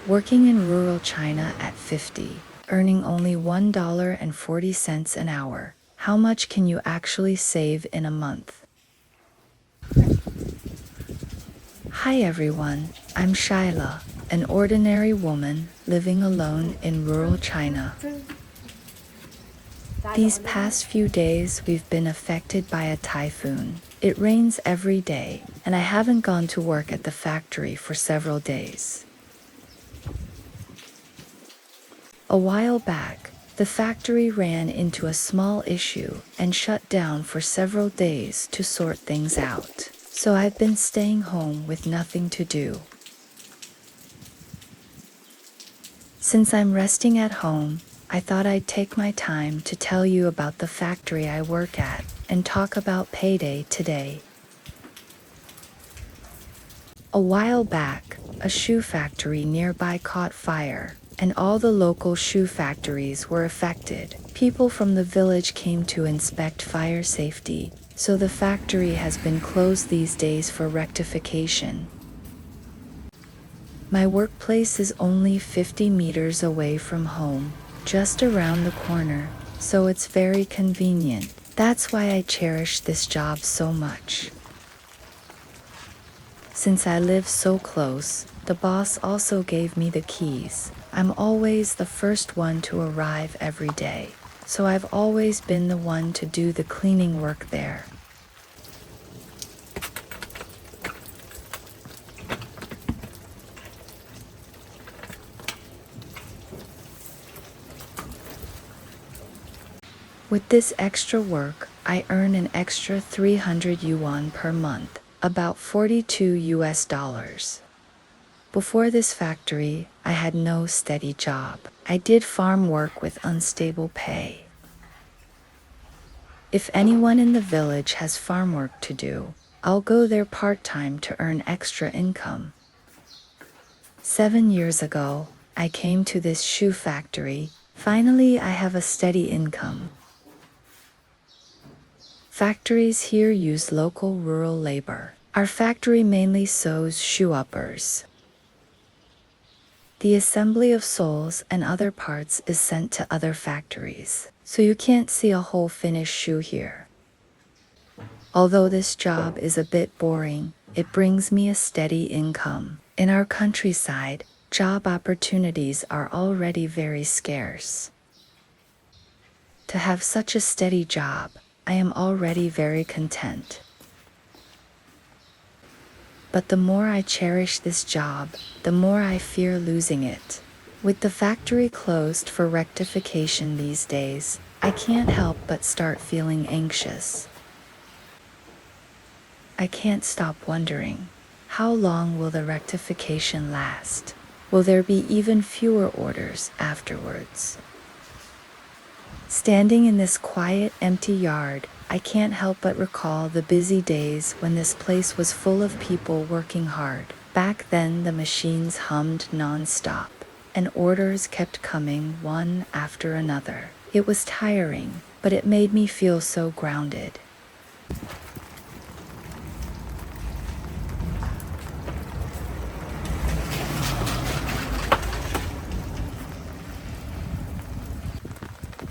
Working in rural China at 50, earning only $1.40 an hour. How much can you actually save in a month? Hi everyone, I'm Shyla, an ordinary woman living alone in rural China. These past few days we've been affected by a typhoon. It rains every day, and I haven't gone to work at the factory for several days. A while back, the factory ran into a small issue and shut down for several days to sort things out. So I've been staying home with nothing to do. Since I'm resting at home, I thought I'd take my time to tell you about the factory I work at and talk about Payday today. A while back, a shoe factory nearby caught fire, and all the local shoe factories were affected. People from the village came to inspect fire safety, so the factory has been closed these days for rectification. My workplace is only 50 meters away from home, just around the corner, so it's very convenient. That's why I cherish this job so much. Since I live so close, the boss also gave me the keys. I'm always the first one to arrive every day, so I've always been the one to do the cleaning work there. With this extra work, I earn an extra 300 yuan per month, about 42 US dollars. Before this factory, I had no steady job. I did farm work with unstable pay. If anyone in the village has farm work to do, I'll go there part-time to earn extra income. 7 years ago, I came to this shoe factory. Finally, I have a steady income. Factories here use local rural labor. Our factory mainly sews shoe uppers. The assembly of soles and other parts is sent to other factories, so you can't see a whole finished shoe here. Although this job is a bit boring, it brings me a steady income. In our countryside, job opportunities are already very scarce. To have such a steady job, I am already very content. But the more I cherish this job, the more I fear losing it. With the factory closed for rectification these days, I can't help but start feeling anxious. I can't stop wondering, how long will the rectification last? Will there be even fewer orders afterwards? Standing in this quiet, empty yard, I can't help but recall the busy days when this place was full of people working hard. Back then, the machines hummed non-stop, and orders kept coming one after another. It was tiring, but it made me feel so grounded.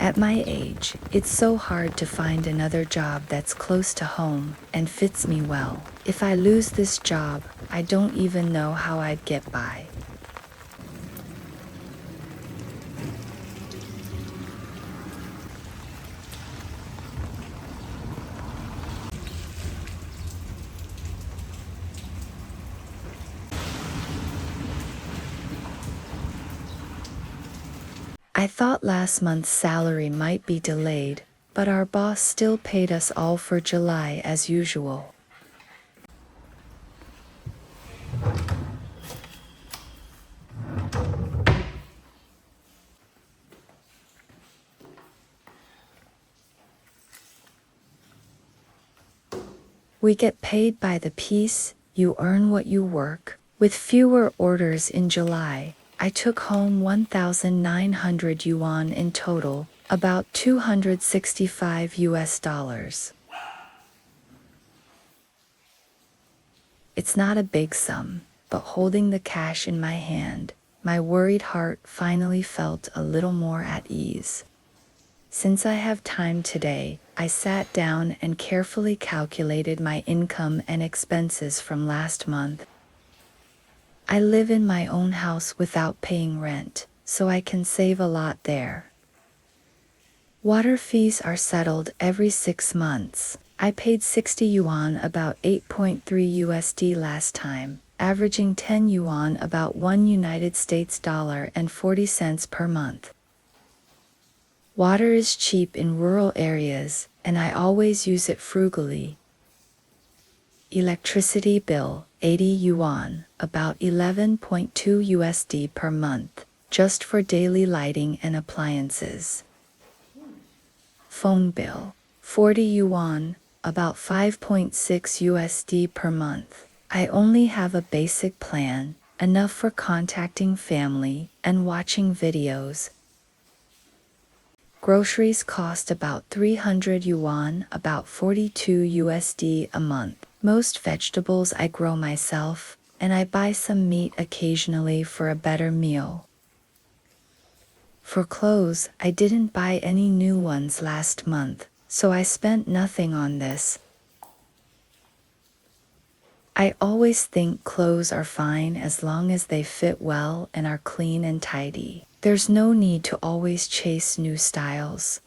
At my age, it's so hard to find another job that's close to home and fits me well. If I lose this job, I don't even know how I'd get by. I thought last month's salary might be delayed, but our boss still paid us all for July as usual. We get paid by the piece, you earn what you work. With fewer orders in July, I took home 1,900 yuan in total, about 265 US dollars. It's not a big sum, but holding the cash in my hand my worried heart finally felt a little more at ease. Since I have time today, I sat down and carefully calculated my income and expenses from last month. I live in my own house without paying rent, so I can save a lot there. Water fees are settled every 6 months. I paid 60 yuan, about 8.3 USD last time, averaging 10 yuan, about 1 United States dollar and 40 cents per month. Water is cheap in rural areas, and I always use it frugally. Electricity bill, 80 yuan, about 11.2 USD per month, just for daily lighting and appliances. Phone bill, 40 yuan, about 5.6 USD per month. I only have a basic plan, enough for contacting family and watching videos. Groceries cost about 300 yuan, about 42 USD a month. Most vegetables I grow myself, and I buy some meat occasionally for a better meal. For clothes, I didn't buy any new ones last month, so I spent nothing on this. I always think clothes are fine as long as they fit well and are clean and tidy. There's no need to always chase new styles.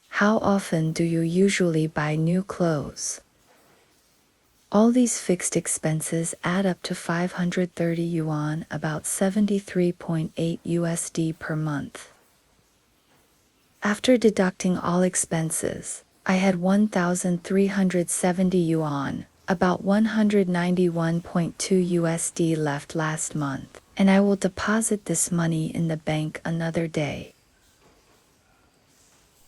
How often do you usually buy new clothes? All these fixed expenses add up to 530 yuan, about 73.8 USD per month. After deducting all expenses, I had 1,370 yuan, about 191.2 USD left last month, and I will deposit this money in the bank another day.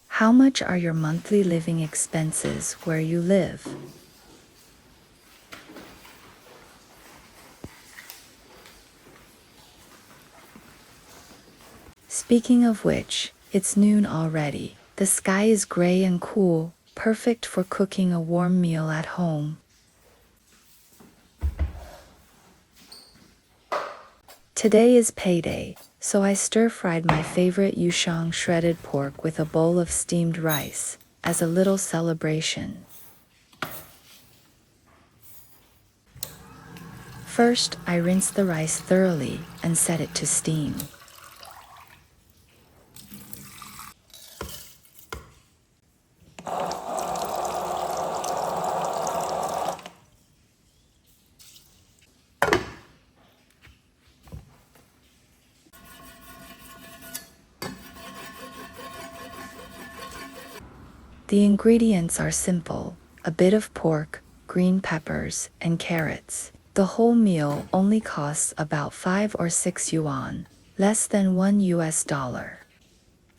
How much are your monthly living expenses where you live? Speaking of which, it's noon already. The sky is gray and cool, perfect for cooking a warm meal at home. Today is payday, so I stir-fried my favorite yushang shredded pork with a bowl of steamed rice, as a little celebration. First, I rinse the rice thoroughly and set it to steam. The ingredients are simple: a bit of pork, green peppers, and carrots. The whole meal only costs about 5 or 6 yuan, less than $1.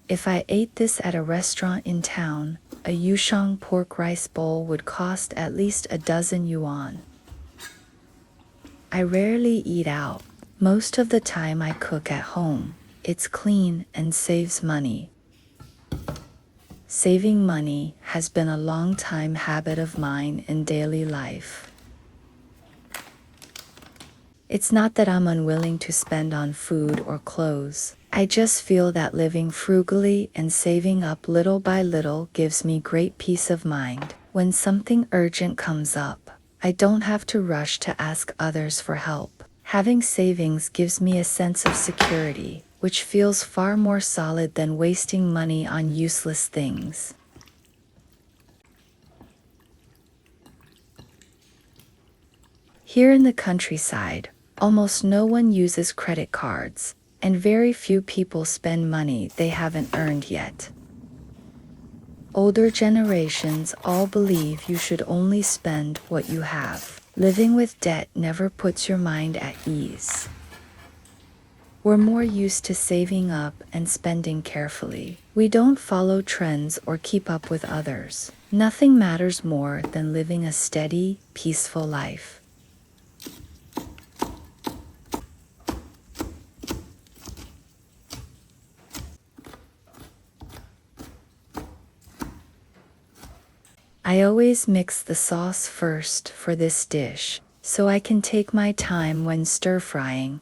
If I ate this at a restaurant in town, a yushang pork rice bowl would cost at least a dozen yuan. I rarely eat out. Most of the time I cook at home. It's clean and saves money. Saving money has been a long-time habit of mine in daily life. It's not that I'm unwilling to spend on food or clothes. I just feel that living frugally and saving up little by little gives me great peace of mind. When something urgent comes up, I don't have to rush to ask others for help. Having savings gives me a sense of security, which feels far more solid than wasting money on useless things. Here in the countryside, almost no one uses credit cards, and very few people spend money they haven't earned yet. Older generations all believe you should only spend what you have. Living with debt never puts your mind at ease. We're more used to saving up and spending carefully. We don't follow trends or keep up with others. Nothing matters more than living a steady, peaceful life. I always mix the sauce first for this dish, so I can take my time when stir-frying.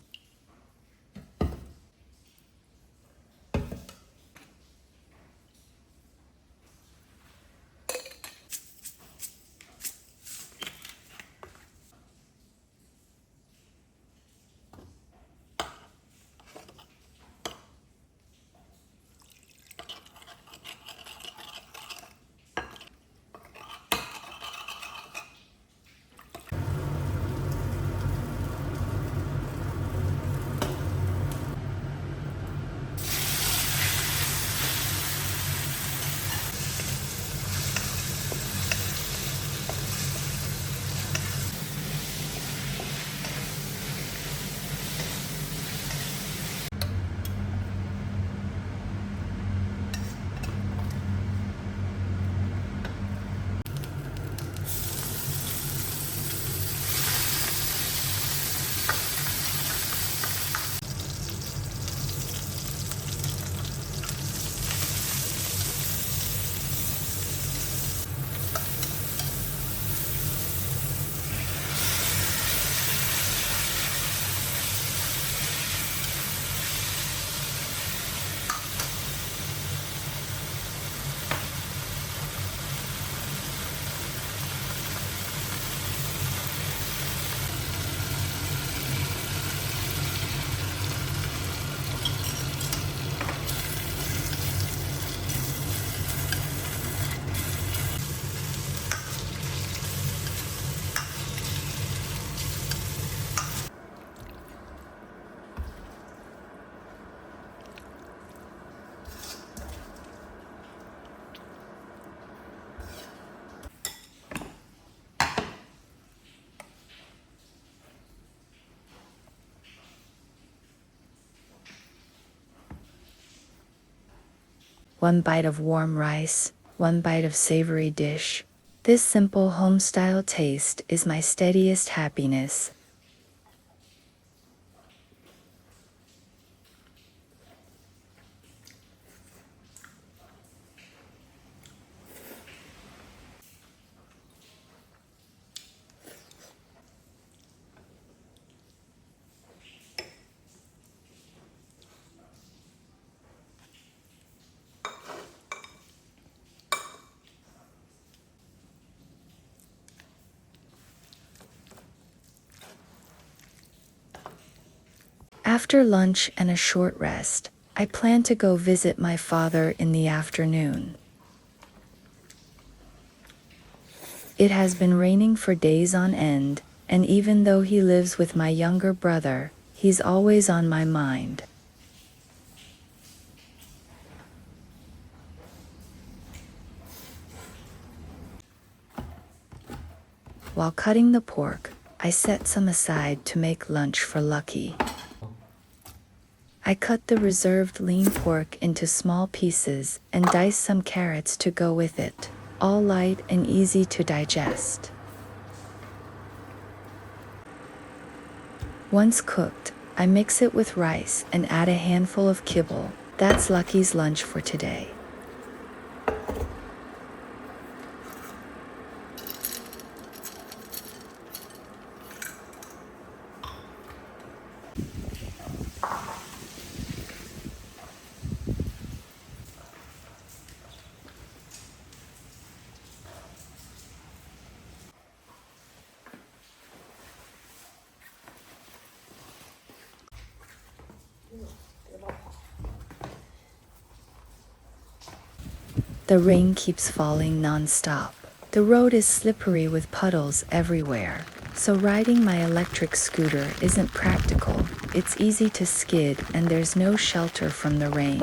one bite of warm rice, one bite of savory dish. This simple home-style taste is my steadiest happiness. After lunch and a short rest, I plan to go visit my father in the afternoon. It has been raining for days on end, and even though he lives with my younger brother, he's always on my mind. While cutting the pork, I set some aside to make lunch for Lucky. I cut the reserved lean pork into small pieces and dice some carrots to go with it, all light and easy to digest. Once cooked, I mix it with rice and add a handful of kibble. That's Lucky's lunch for today. The rain keeps falling non-stop. The road is slippery with puddles everywhere, so riding my electric scooter isn't practical. It's easy to skid and there's no shelter from the rain.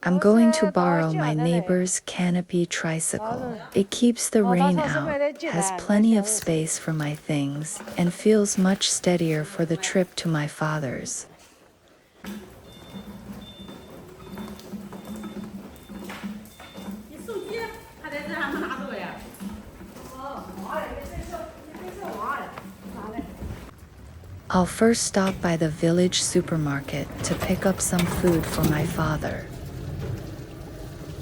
I'm going to borrow my neighbor's canopy tricycle. It keeps the rain out, has plenty of space for my things, and feels much steadier for the trip to my father's. I'll first stop by the village supermarket to pick up some food for my father.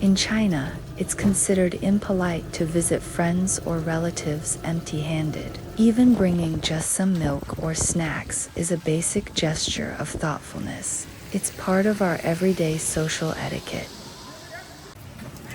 In China, it's considered impolite to visit friends or relatives empty-handed. Even bringing just some milk or snacks is a basic gesture of thoughtfulness. It's part of our everyday social etiquette.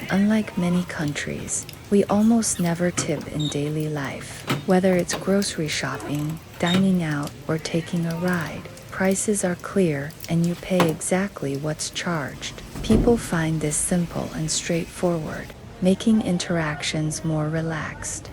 Unlike many countries, we almost never tip in daily life. Whether it's grocery shopping, dining out, or taking a ride, prices are clear and you pay exactly what's charged. People find this simple and straightforward, making interactions more relaxed.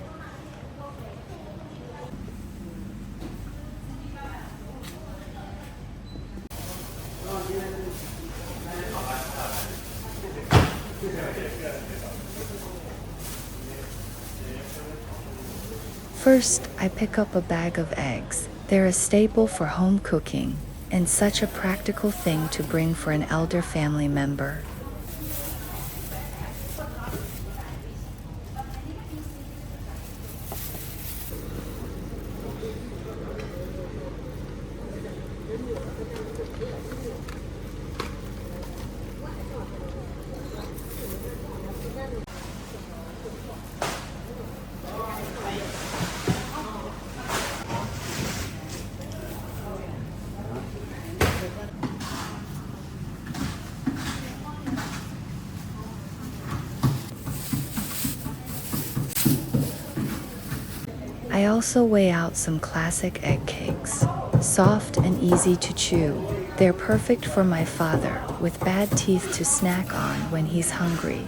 First, I pick up a bag of eggs. They're a staple for home cooking, and such a practical thing to bring for an elder family member. I also weigh out some classic egg cakes. Soft and easy to chew, they're perfect for my father with bad teeth to snack on when he's hungry.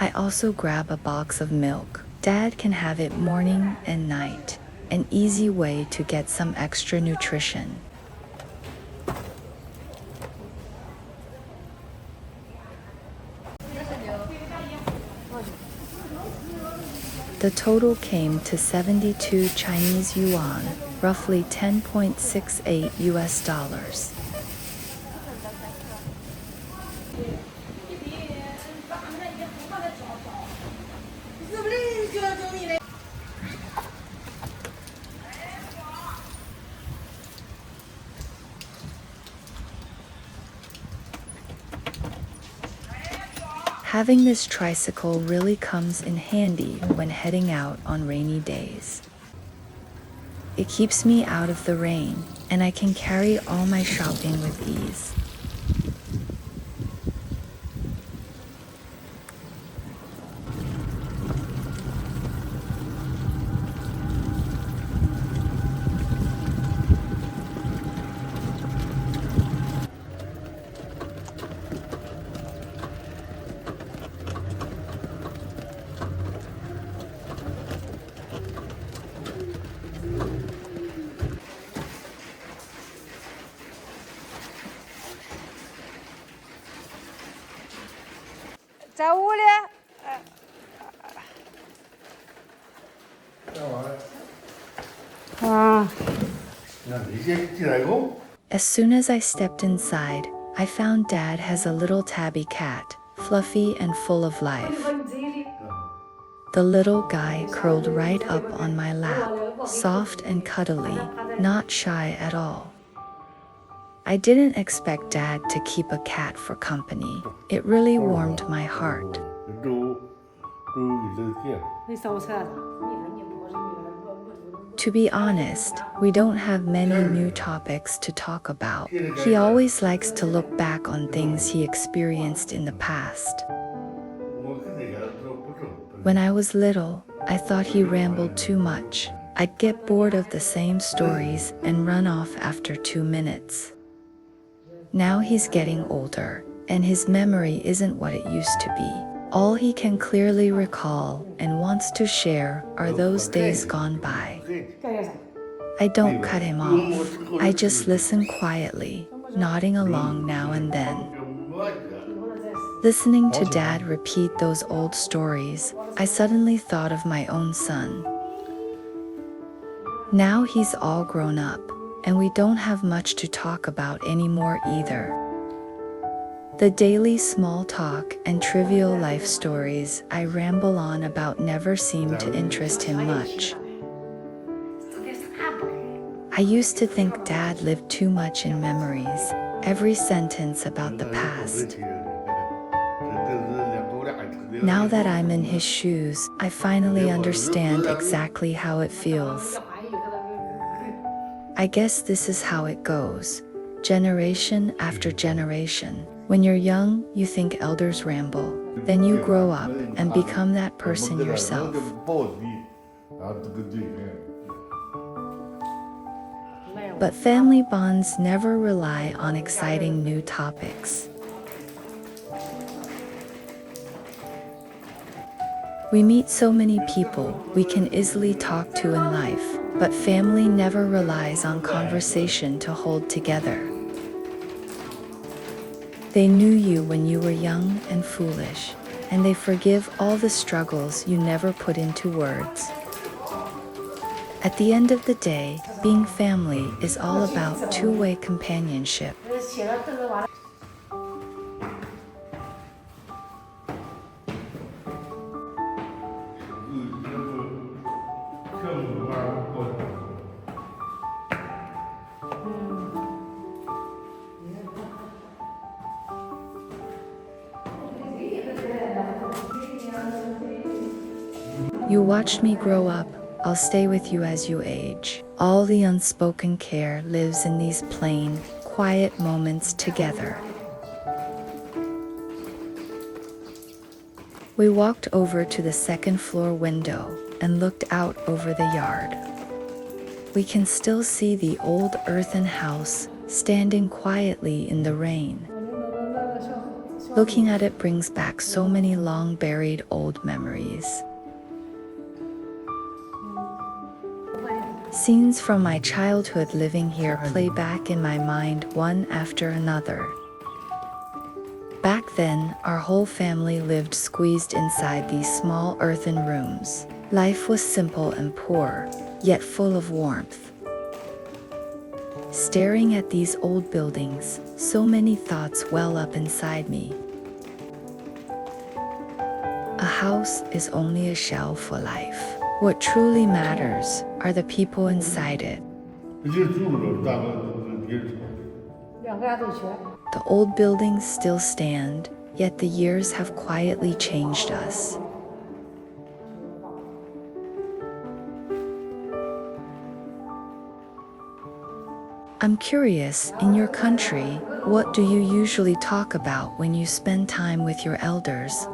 I also grab a box of milk. Dad can have it morning and night, an easy way to get some extra nutrition. The total came to 72 Chinese yuan, roughly 10.68 US dollars. Having this tricycle really comes in handy when heading out on rainy days. It keeps me out of the rain, and I can carry all my shopping with ease. As soon as I stepped inside, I found Dad has a little tabby cat, fluffy and full of life. The little guy curled right up on my lap, soft and cuddly, not shy at all. I didn't expect Dad to keep a cat for company. It really warmed my heart. To be honest, we don't have many new topics to talk about. He always likes to look back on things he experienced in the past. When I was little, I thought he rambled too much. I'd get bored of the same stories and run off after 2 minutes. Now he's getting older, and his memory isn't what it used to be. All he can clearly recall and wants to share are those days gone by. I don't cut him off. I just listen quietly, nodding along now and then. Listening to Dad repeat those old stories, I suddenly thought of my own son. Now he's all grown up, and we don't have much to talk about anymore either. The daily small talk and trivial life stories I ramble on about never seem to interest him much. I used to think Dad lived too much in memories, every sentence about the past. Now that I'm in his shoes, I finally understand exactly how it feels. I guess this is how it goes, generation after generation. When you're young, you think elders ramble. Then you grow up and become that person yourself. But family bonds never rely on exciting new topics. We meet so many people we can easily talk to in life, but family never relies on conversation to hold together. They knew you when you were young and foolish, and they forgive all the struggles you never put into words. At the end of the day, being family is all about two-way companionship. You watched me grow up, I'll stay with you as you age. All the unspoken care lives in these plain, quiet moments together. We walked over to the second floor window and looked out over the yard. We can still see the old earthen house standing quietly in the rain. Looking at it brings back so many long-buried old memories. Scenes from my childhood living here play back in my mind one after another. Back then, our whole family lived squeezed inside these small earthen rooms. Life was simple and poor, yet full of warmth. Staring at these old buildings, so many thoughts well up inside me. A house is only a shell for life. What truly matters are the people inside it. The old buildings still stand, yet the years have quietly changed us. I'm curious, in your country, what do you usually talk about when you spend time with your elders?